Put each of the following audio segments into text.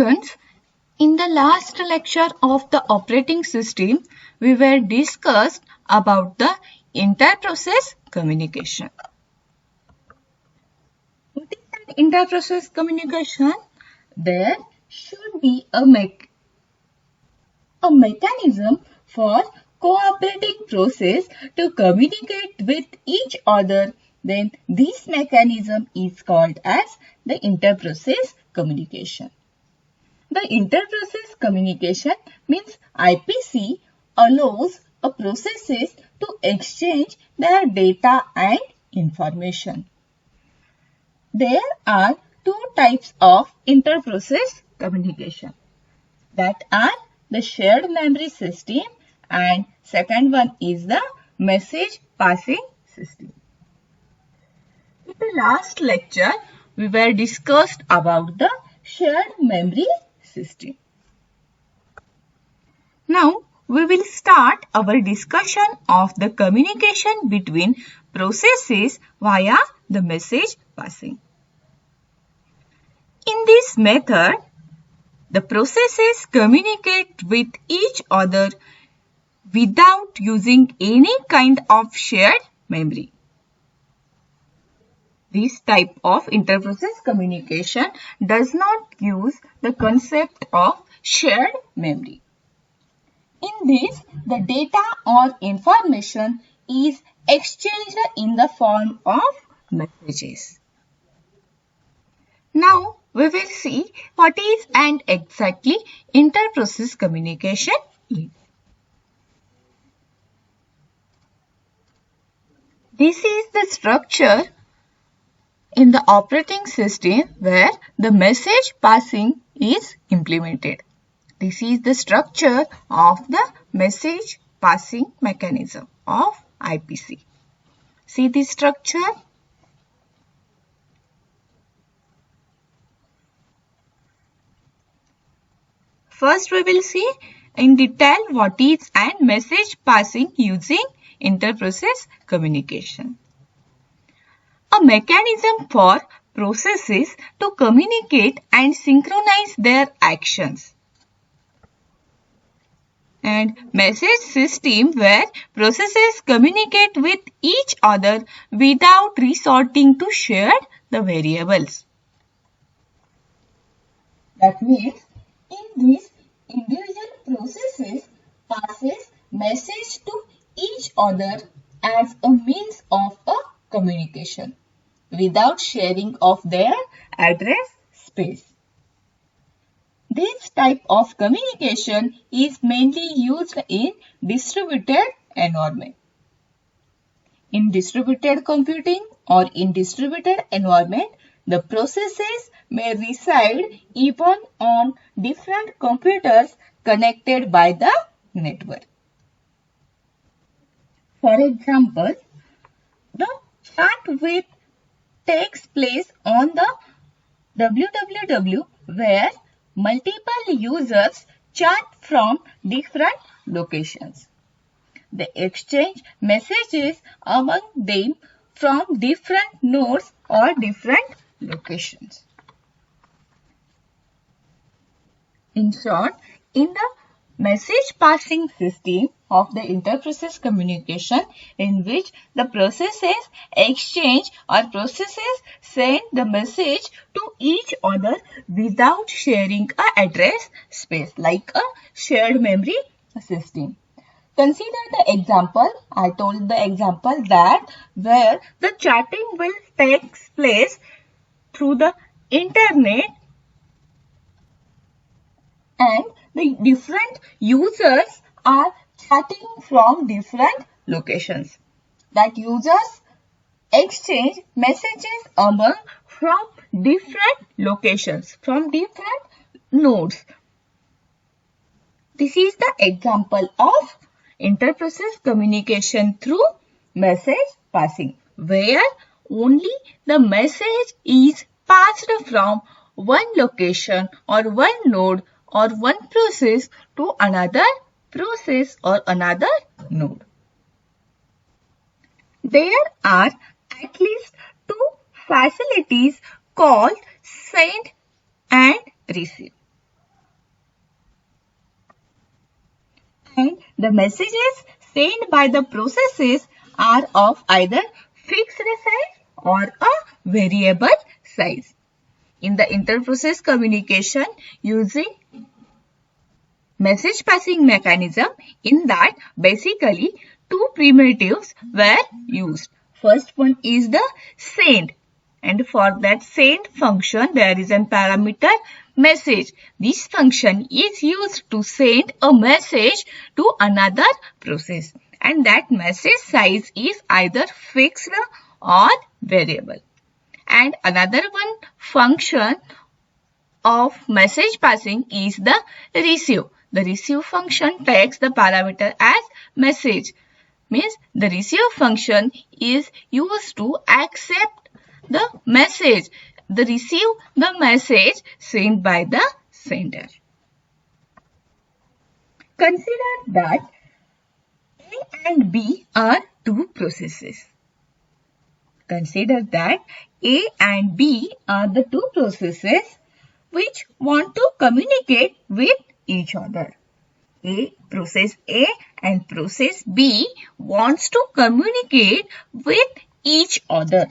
Students, in the last lecture of the operating system, we were discussed about the inter-process communication. What is an inter-process communication? There should be a mechanism for cooperating process to communicate with each other. Then this mechanism is called as the inter-process communication. The inter-process communication means IPC allows a processes to exchange their data and information. There are two types of inter-process communication, that are the shared memory system and second one is the message passing system. In the last lecture, we were discussed about the shared memory system. Now, we will start our discussion of the communication between processes via the message passing. In this method, the processes communicate with each other without using any kind of shared memory. This type of inter-process communication does not use the concept of shared memory. In this, the data or information is exchanged in the form of messages. Now, we will see what is and exactly inter-process communication is. This is the structure in the operating system where the message passing is implemented. This is the structure of the message passing mechanism of IPC. See this structure? First, we will see in detail what is and message passing using inter-process communication. A mechanism for processes to communicate and synchronize their actions. And message system where processes communicate with each other without resorting to share the variables. That means in this, individual processes passes message to each other as a means of a communication without sharing of their address space. This type of communication is mainly used in distributed environment. In distributed computing or in distributed environment, the processes may reside even on different computers connected by the network. For example, the chat width takes place on the www where multiple users chat from different locations. They exchange messages among them from different nodes or different locations. In short, in the message passing system of the inter-process communication in which the processes exchange or processes send the message to each other without sharing an address space like a shared memory system. Consider the example. I told the example that where the chatting will take place through the internet and the different users are chatting from different locations. That users exchange messages among from different locations, from different nodes. This is the example of inter-process communication through message passing, where only the message is passed from one location or one node or one process to another process or another node. There are at least two facilities called send and receive. and the messages sent by the processes are of either fixed size or a variable size. In the inter-process communication using message passing mechanism, in that basically two primitives were used. First one is the send, and for that send function there is a parameter message. This function is used to send a message to another process, and that message size is either fixed or variable. And another one function of message passing is the receive. The receive function takes the parameter as message. Means the receive function is used to accept the message. The receive the message sent by the sender. Consider that A and B are two processes. Consider that A and B are the two processes which want to communicate with each other. Process A and process B wants to communicate with each other.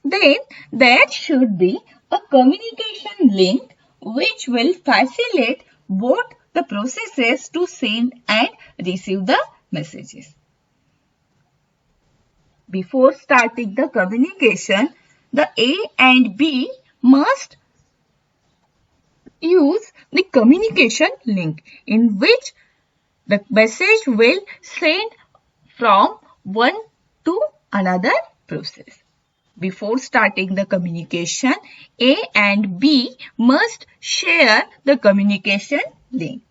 Then there should be a communication link which will facilitate both the processes to send and receive the messages. Before starting the communication, the A and B must use the communication link in which the message will send from one to another process. Before starting the communication, A and B must share the communication link.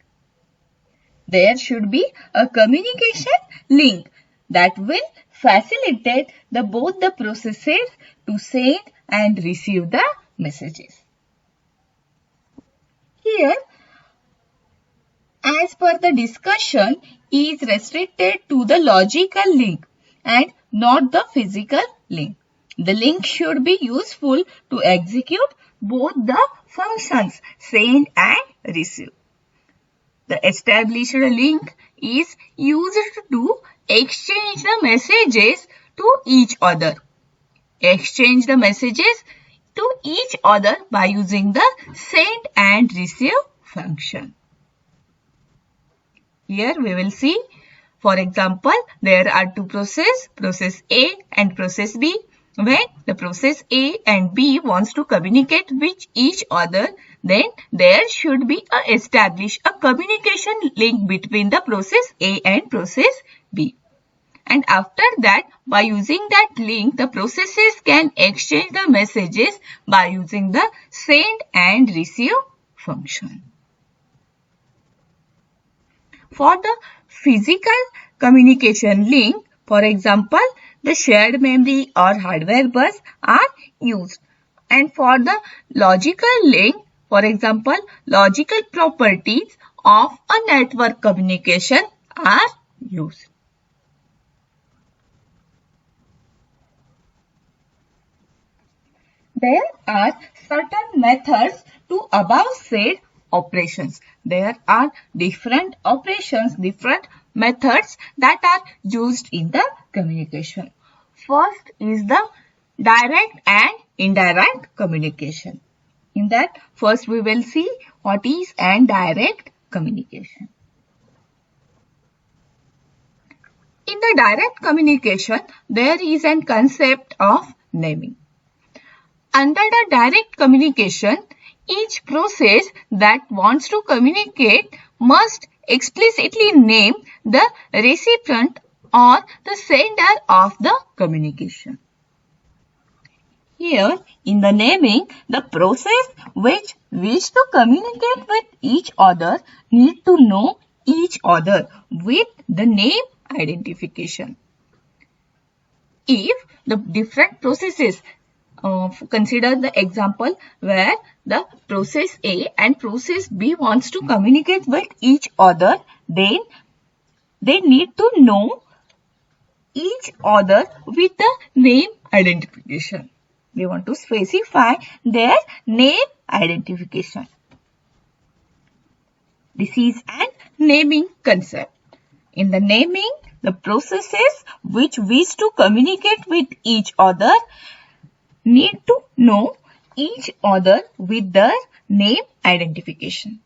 There should be a communication link that will facilitate both the processes to send and receive the messages. Here, as per the discussion, is restricted to the logical link and not the physical link. The link should be useful to execute both the functions send and receive. The established link is used to exchange the messages to each other. Exchange the messages to each other by using the send and receive function. Here we will see, for example, there are two processes, process A and process B. When the process A and B wants to communicate with each other, then there should be established a communication link between the process A and process B. And after that, by using that link, the processes can exchange the messages by using the send and receive function. For the physical communication link, for example, the shared memory or hardware bus are used. And for the logical link, for example, logical properties of a network communication are used. There are certain methods to above said operations. There are different operations, different methods that are used in the communication. First is the direct and indirect communication. In that, first we will see what is an direct communication. In the direct communication, there is a concept of naming. Under the direct communication, each process that wants to communicate must explicitly name the recipient or the sender of the communication. Here, in the naming, the process which wish to communicate with each other need to know each other with the name identification. If the different processes, consider the example where the process A and process B wants to communicate with each other, then they need to know each other with the name identification. They want to specify their name identification. This is an naming concept. In the naming, the processes which wish to communicate with each other need to know each other with their name identification.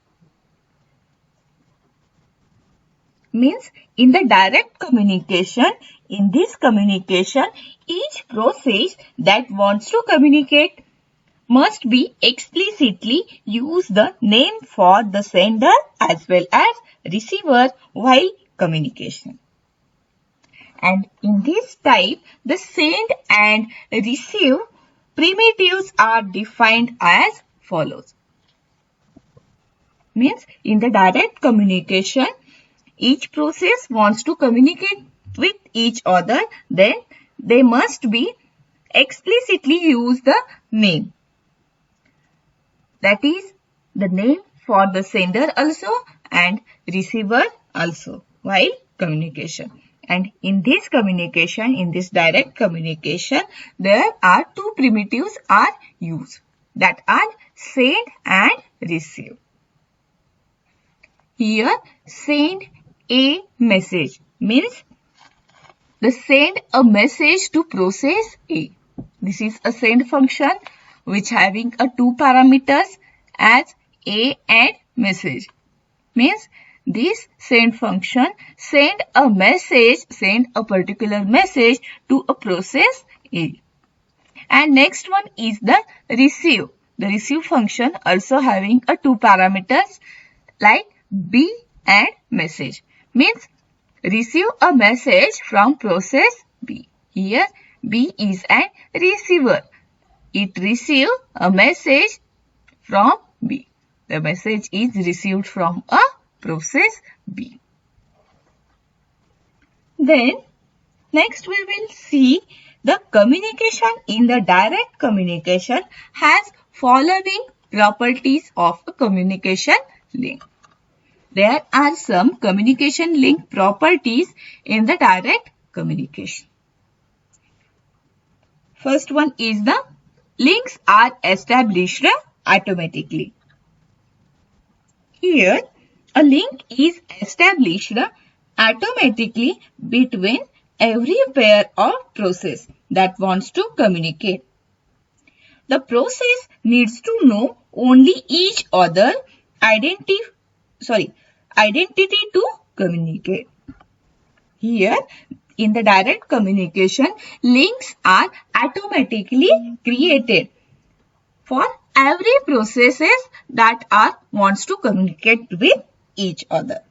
Means in the direct communication, in this communication, each process that wants to communicate must be explicitly use the name for the sender as well as receiver while communication. And in this type, the send and receive primitives are defined as follows. Means in the direct communication, each process wants to communicate with each other, then they must be explicitly use the name. That is the name for the sender also and receiver also while communication. And in this communication, in this direct communication, there are two primitives are used, that are send and receive. Here, send a message means the send a message to process A. This is a send function which having a two parameters as A and message. Means this send function send a message, send a particular message to a process A. And next one is the receive. The receive function also having a two parameters like B and message. Means receive a message from process B. Here B is an receiver. It receives a message from B. The message is received from a process B. Then next we will see the communication in the direct communication has following properties of a communication link. There are some communication link properties in the direct communication. First one is the links are established automatically. Here, a link is established automatically between every pair of process that wants to communicate. The process needs to know only each other identity to communicate. Here, in the direct communication, links are automatically created for every processes that wants to communicate with each other.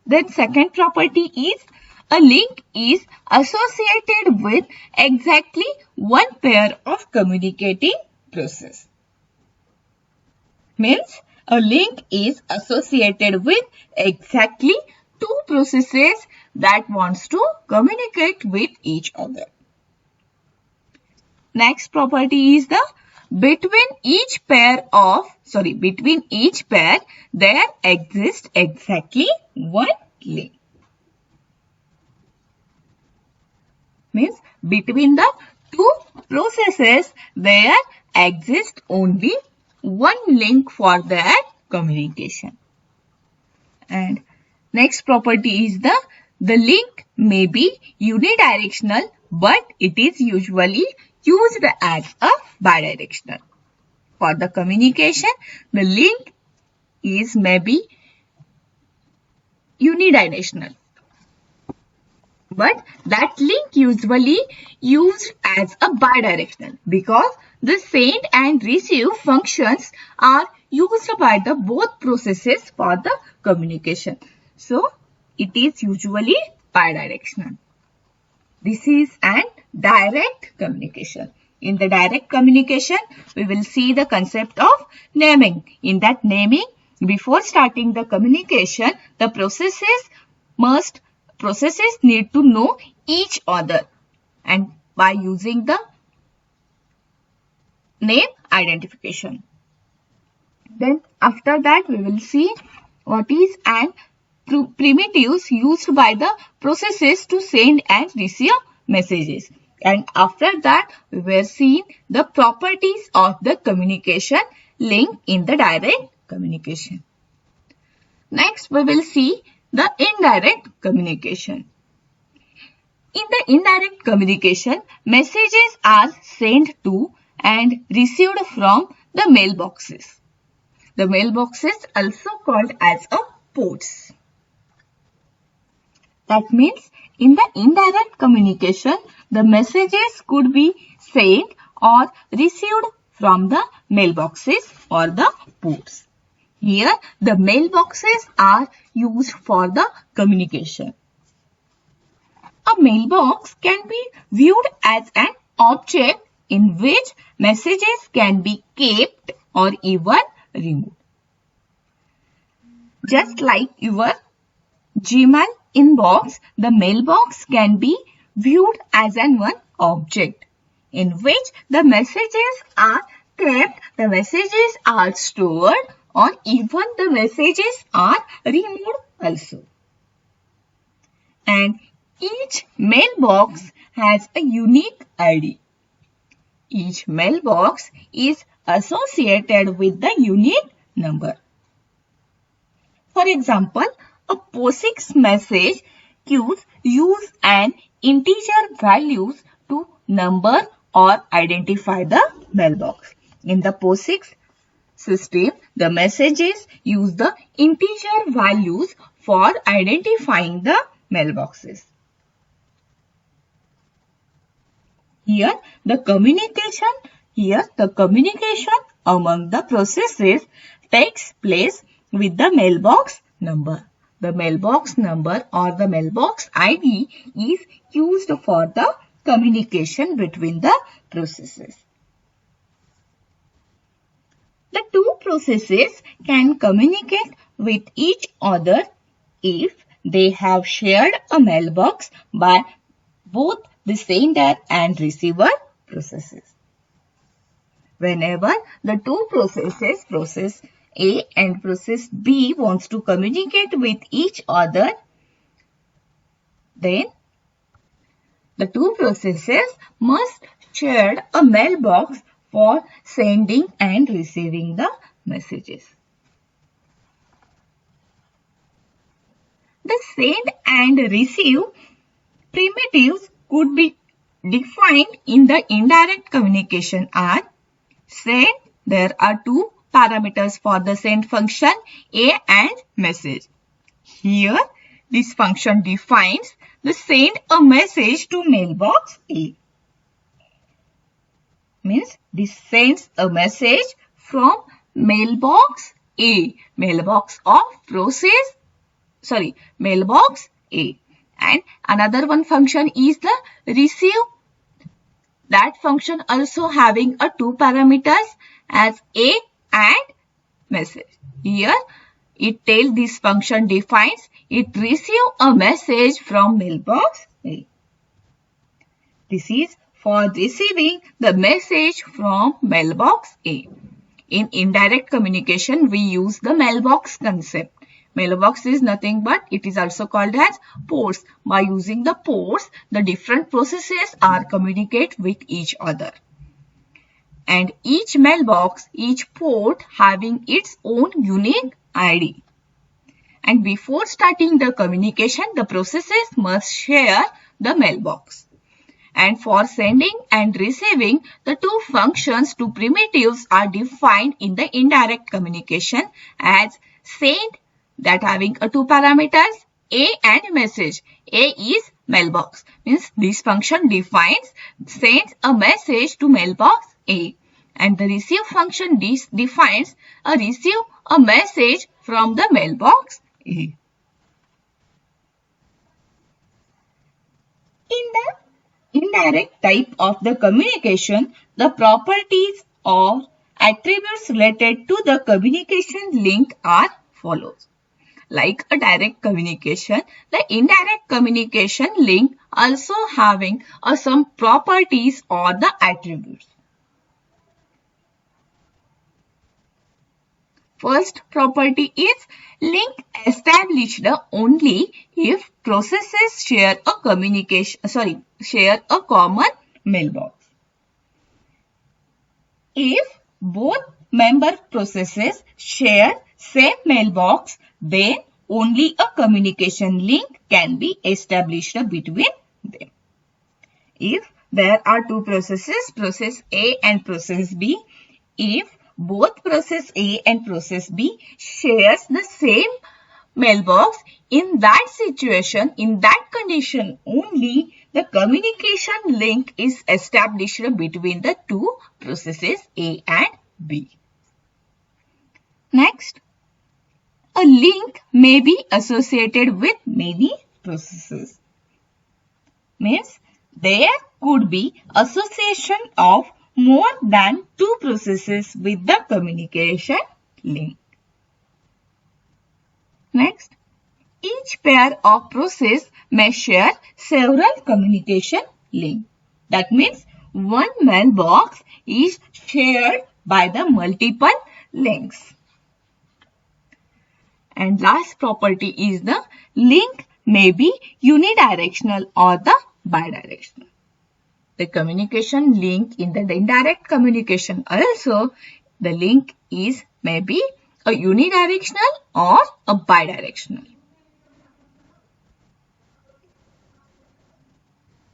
Then second property is a link is associated with exactly one pair of communicating process. Means a link is associated with exactly two processes that wants to communicate with each other. Next property is the between each pair there exists exactly one link. Means between the two processes there exists only one link for their communication. And next property is the link may be unidirectional, but it is usually used as a bidirectional. For the communication, the link is maybe unidirectional, but that link usually used as a bidirectional because the send and receive functions are used by the both processes for the communication. So, it is usually bidirectional. This is an direct communication. In the direct communication, we will see the concept of naming. In that naming, before starting the communication, the processes need to know each other, and by using the name identification. Then after that, we will see what is an primitives used by the processes to send and receive messages. And after that, we will see the properties of the communication link in the direct communication. Next, we will see the indirect communication. In the indirect communication, messages are sent to and received from the mailboxes. The mailboxes also called as a ports. That means in the indirect communication, the messages could be sent or received from the mailboxes or the ports. Here, the mailboxes are used for the communication. A mailbox can be viewed as an object in which messages can be kept or even removed. Just like your Gmail inbox, the mailbox can be viewed as one object in which the messages are kept, the messages are stored, or even the messages are removed also. And each mailbox has a unique ID. Each mailbox is associated with the unique number. For example, a POSIX message queues use an integer values to number or identify the mailbox. In the POSIX system, the messages use the integer values for identifying the mailboxes. Here, the communication among the processes takes place with the mailbox number. The mailbox number or the mailbox ID is used for the communication between the processes. The two processes can communicate with each other if they have shared a mailbox by both the sender and receiver processes. Whenever the two processes, process A and process B, wants to communicate with each other, then the two processes must share a mailbox for sending and receiving the messages. The send and receive primitives could be defined in the indirect communication are send. There are two parameters for the send function, A and message. Here, this function defines the send a message to mailbox A. Means this sends a message from mailbox A, mailbox A. And another one function is the receive. That function also having a two parameters as A and message. Here it tells this function defines it receive a message from mailbox A. This is for receiving the message from mailbox A. In indirect communication, we use the mailbox concept. Mailbox is nothing but it is also called as ports. By using the ports, the different processes are communicate with each other. And each mailbox, each port having its own unique ID. And before starting the communication, the processes must share the mailbox. And for sending and receiving, the two functions, two primitives are defined in the indirect communication as send, that having a two parameters, A and message. A is mailbox. Means this function defines, sends a message to mailbox A. And the receive function defines receive a message from the mailbox A. In the indirect type of the communication, the properties or attributes related to the communication link are follows. Like a direct communication, the indirect communication link also having some properties or the attributes. First property is link established only if processes share a common mailbox. If both member processes share same mailbox, then only a communication link can be established between them. If there are two processes, process A and process B, if both process A and process B shares the same mailbox, in that situation, in that condition only, the communication link is established between the two processes A and B. Next, a link may be associated with many processes. Means there could be association of more than two processes with the communication link. Next, each pair of process may share several communication links. That means one mailbox is shared by the multiple links. And last property is the link may be unidirectional or the bidirectional. The communication link in the indirect communication also, the link is maybe a unidirectional or a bidirectional.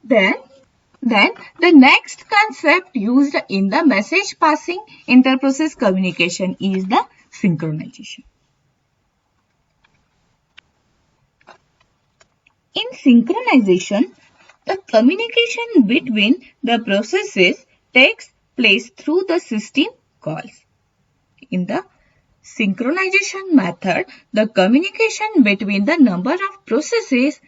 Then the next concept used in the message passing interprocess communication is the synchronization. In synchronization, the communication between the processes takes place through the system calls. In the synchronization method, the communication between the number of processes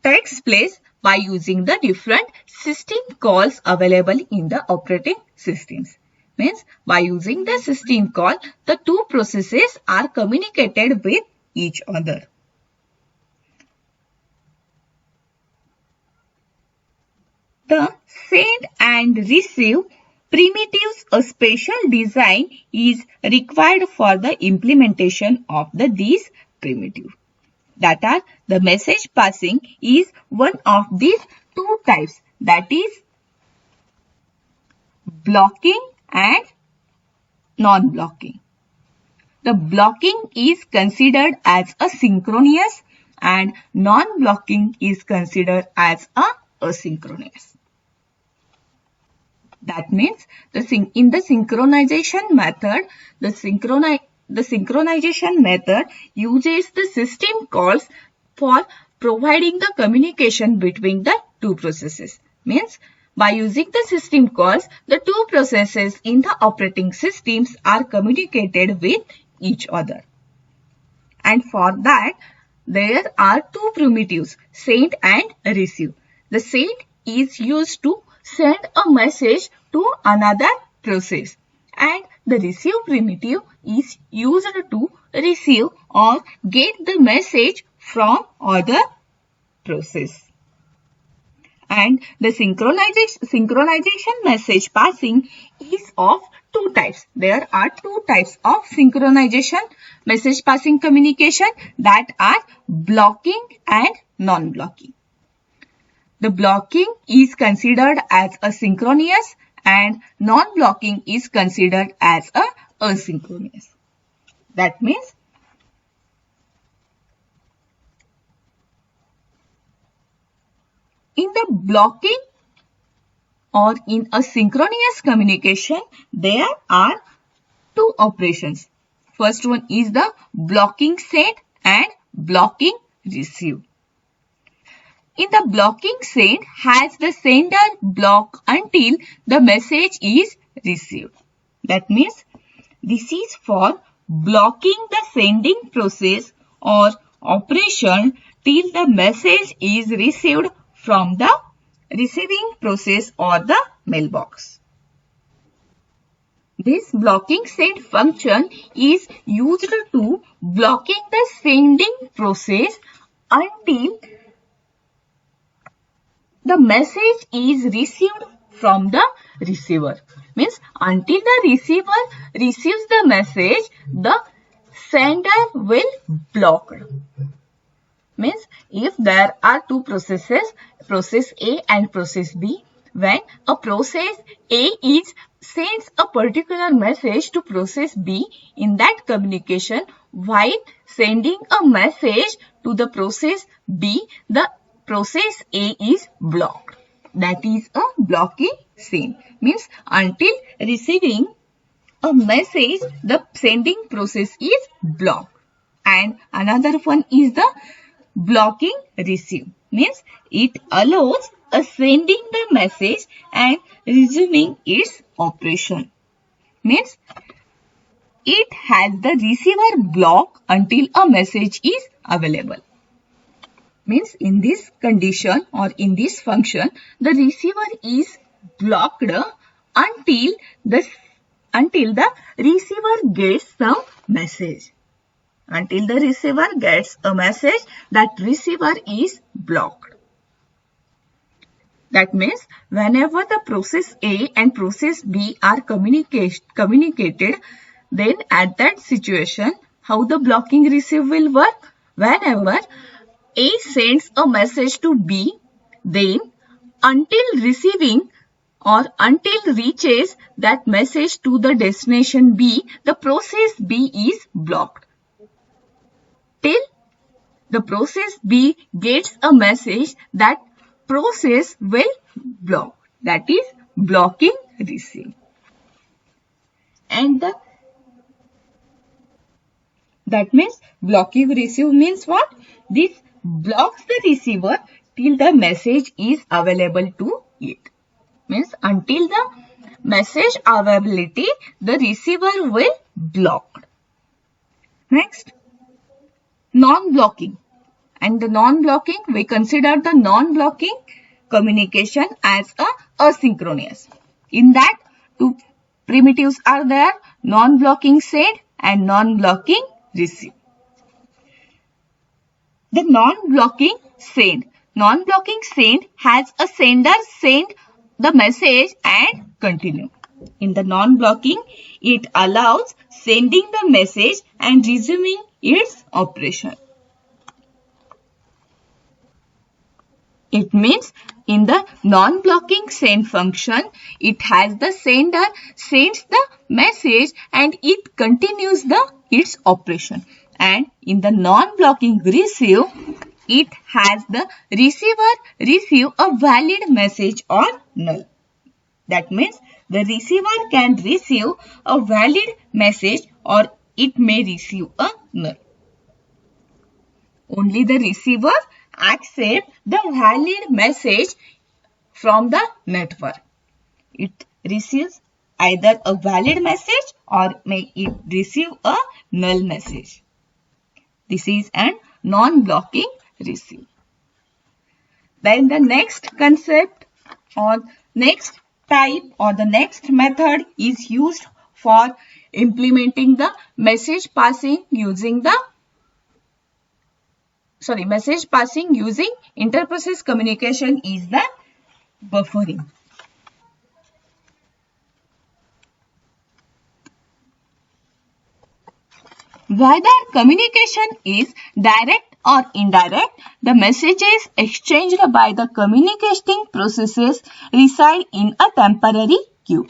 takes place by using the different system calls available in the operating systems. Means by using the system call, the two processes are communicated with each other. The send and receive primitives, a special design is required for the implementation of these primitives. That are, the message passing is one of these two types, that is blocking and non-blocking. The blocking is considered as a synchronous and non-blocking is considered as a asynchronous. That means in the synchronization method, the synchronization method uses the system calls for providing the communication between the two processes. Means by using the system calls, the two processes in the operating systems are communicated with each other. And for that, there are two primitives, send and receive. The send is used to send a message to another process, and the receive primitive is used to receive or get the message from other process. And the synchronization message passing is of two types. There are two types of synchronization message passing communication, that are blocking and non-blocking. The blocking is considered as a synchronous and non-blocking is considered as a asynchronous. That means in the blocking or in a synchronous communication, there are two operations. First one is the blocking send and blocking receive. In the blocking send, has the sender block until the message is received. That means this is for blocking the sending process or operation till the message is received from the receiving process or the mailbox. This blocking send function is used to blocking the sending process until the message is received from the receiver. Means until the receiver receives the message, the sender will block. Means if there are two processes, process A and process B, when a process A sends a particular message to process B, in that communication, while sending a message to the process B, the process A is blocked. That is a blocking scene. Means until receiving a message, the sending process is blocked. And another one is the blocking receive. Means it allows a sending the message and resuming its operation. Means it has the receiver block until a message is available. Means in this condition or in this function, the receiver is blocked until the receiver gets some message. Until the receiver gets a message, that receiver is blocked. That means whenever the process A and process B are communicated, then at that situation, how the blocking receive will work? Whenever A sends a message to B, then until receiving or until reaches that message to the destination B, the process B is blocked. Till the process B gets a message, that process will block. That is blocking receive. And that means blocking receive means what? This blocks the receiver till the message is available to it. Means until the message availability, the receiver will block. Next, non-blocking. And the non-blocking, we consider the non-blocking communication as asynchronous. In that, two primitives are there, non-blocking send and non-blocking receive. The non-blocking send. Non-blocking send has a sender send the message and continue. In the non-blocking, it allows sending the message and resuming its operation. It means in the non-blocking send function, it has the sender sends the message and it continues its operation. And in the non-blocking receive, it has the receiver receive a valid message or null. That means the receiver can receive a valid message or it may receive a null. Only the receiver accepts the valid message from the network. It receives either a valid message or may it receive a null message. This is an non-blocking receive. Then the next concept or next type or the next method is used for implementing the message passing using inter-process communication is the buffering. Whether communication is direct or indirect, the messages exchanged by the communicating processes reside in a temporary queue.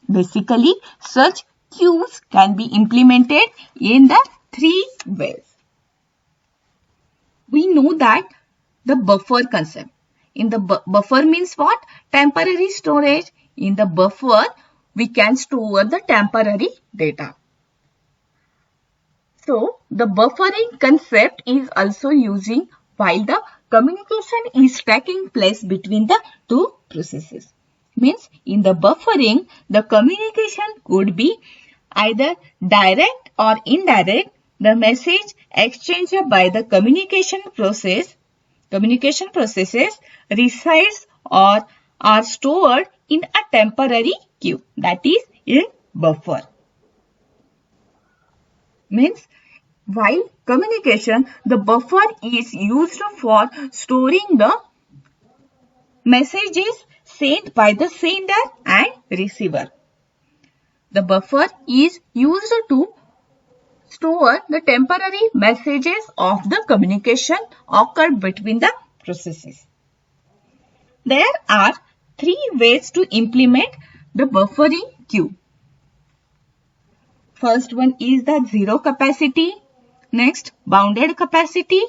Basically, such queues can be implemented in the three ways. We know that the buffer concept. In the buffer means what? Temporary storage. In the buffer, we can store the temporary data. So, the buffering concept is also using while the communication is taking place between the two processes. Means in the buffering, the communication could be either direct or indirect. The message exchanged by the communication processes resides or are stored in a temporary queue, that is in buffer. Means while communication, the buffer is used for storing the messages sent by the sender and receiver. The buffer is used to store the temporary messages of the communication occurred between the processes. There are three ways to implement the buffering queue. First one is the zero capacity, Next, bounded capacity.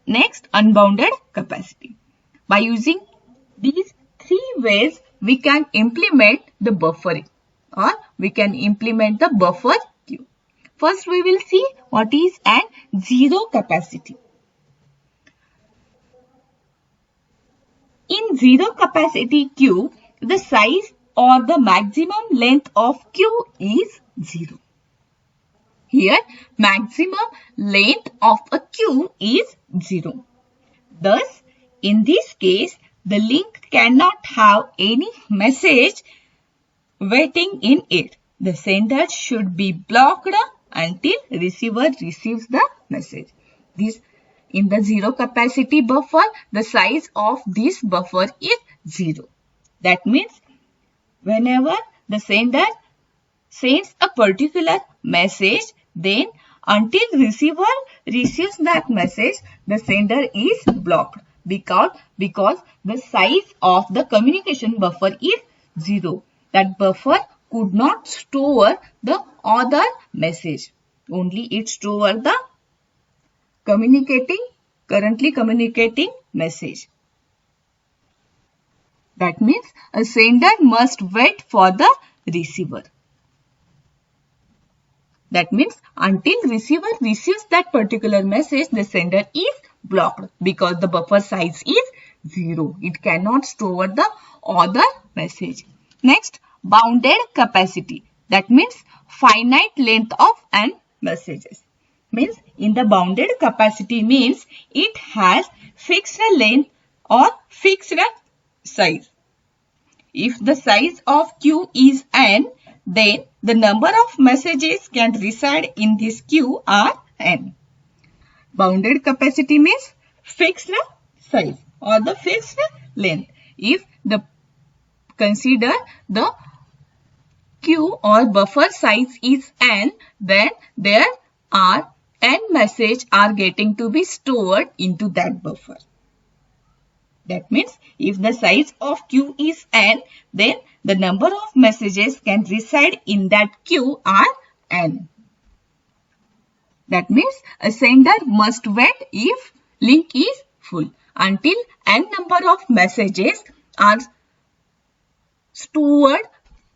Next, unbounded capacity. By using these three ways, we can implement the buffering, or we can implement the buffer queue. First, we will see what is an zero capacity. In zero capacity queue, the size or the maximum length of queue is 0. Here, maximum length of a queue is 0. Thus, in this case, the link cannot have any message waiting in it. The sender should be blocked until receiver receives the message. In the zero capacity buffer, the size of this buffer is 0. That means whenever the sender sends a particular message, then until receiver receives that message, the sender is blocked because the size of the communication buffer is 0. That buffer could not store the other message. Only it stores the currently communicating message. That means a sender must wait for the receiver. That means until receiver receives that particular message, the sender is blocked because the buffer size is 0. It cannot store the other message. Next, bounded capacity. That means finite length of an messages. Means in the bounded capacity means it has fixed length or fixed size. If the size of queue is n, then the number of messages can reside in this queue are n. Bounded capacity means fixed size or the fixed length. If consider the queue or buffer size is n, then there are n messages are getting to be stored into that buffer. That means if the size of queue is n, then the number of messages can reside in that queue are n. That means a sender must wait if link is full until n number of messages are stored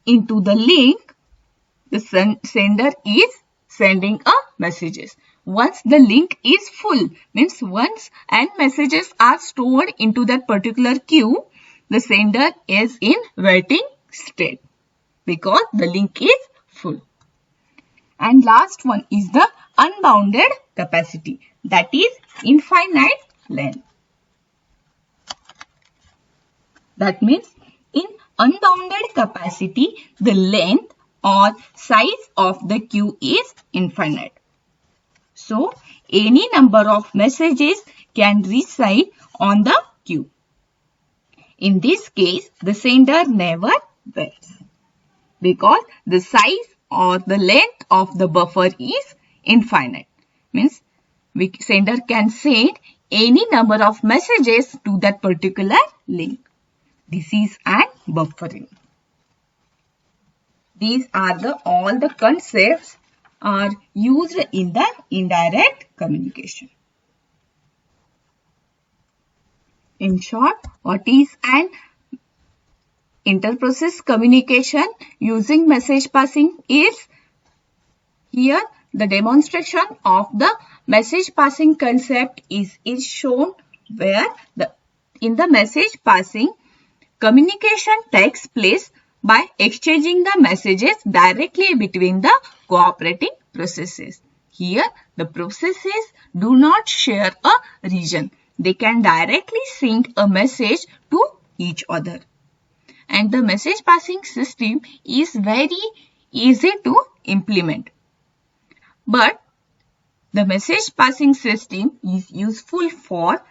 into the link. The sender is sending a messages. Once the link is full, means once n messages are stored into that particular queue, the sender is in waiting state because the link is full. And last one is the unbounded capacity, that is infinite length. That means in unbounded capacity, the length or size of the queue is infinite. So, any number of messages can reside on the queue. In this case, the sender never waits because the size or the length of the buffer is infinite. Means sender can send any number of messages to that particular link. This is an buffering. These are all the concepts are used in the indirect communication. In short, what is an interprocess communication using message passing is? Here the demonstration of the message passing concept is shown, where in the message passing, communication takes place by exchanging the messages directly between the cooperating processes. Here, the processes do not share a region. They can directly send a message to each other. And the message passing system is very easy to implement. But the message passing system is useful for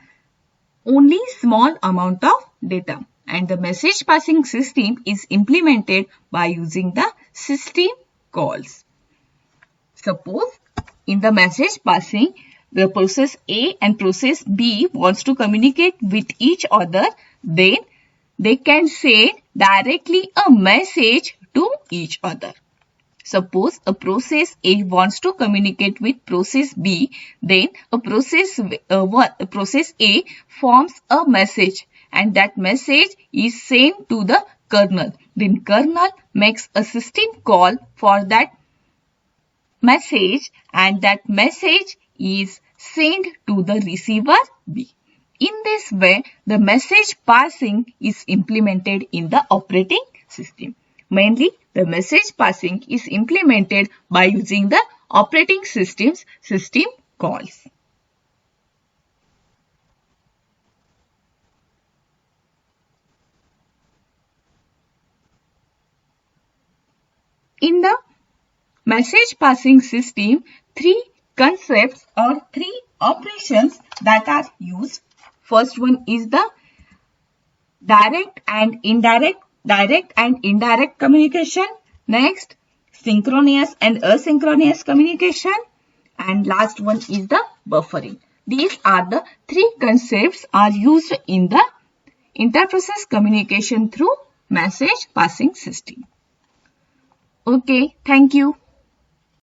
only small amount of data. And the message passing system is implemented by using the system calls. Suppose in the message passing, the process A and process B wants to communicate with each other, then they can send directly a message to each other. Suppose a process A wants to communicate with process B, then process A forms a message and that message is sent to the kernel. Then kernel makes a system call for that message and that message is sent to the receiver B. In this way, the message passing is implemented in the operating system. Mainly, the message passing is implemented by using the operating system's system calls. In the message passing system, three concepts or three operations that are used. First one is the direct and indirect communication. Next, synchronous and asynchronous communication. And last one is the buffering. These are the three concepts are used in the interprocess communication through message passing system. Okay, thank you.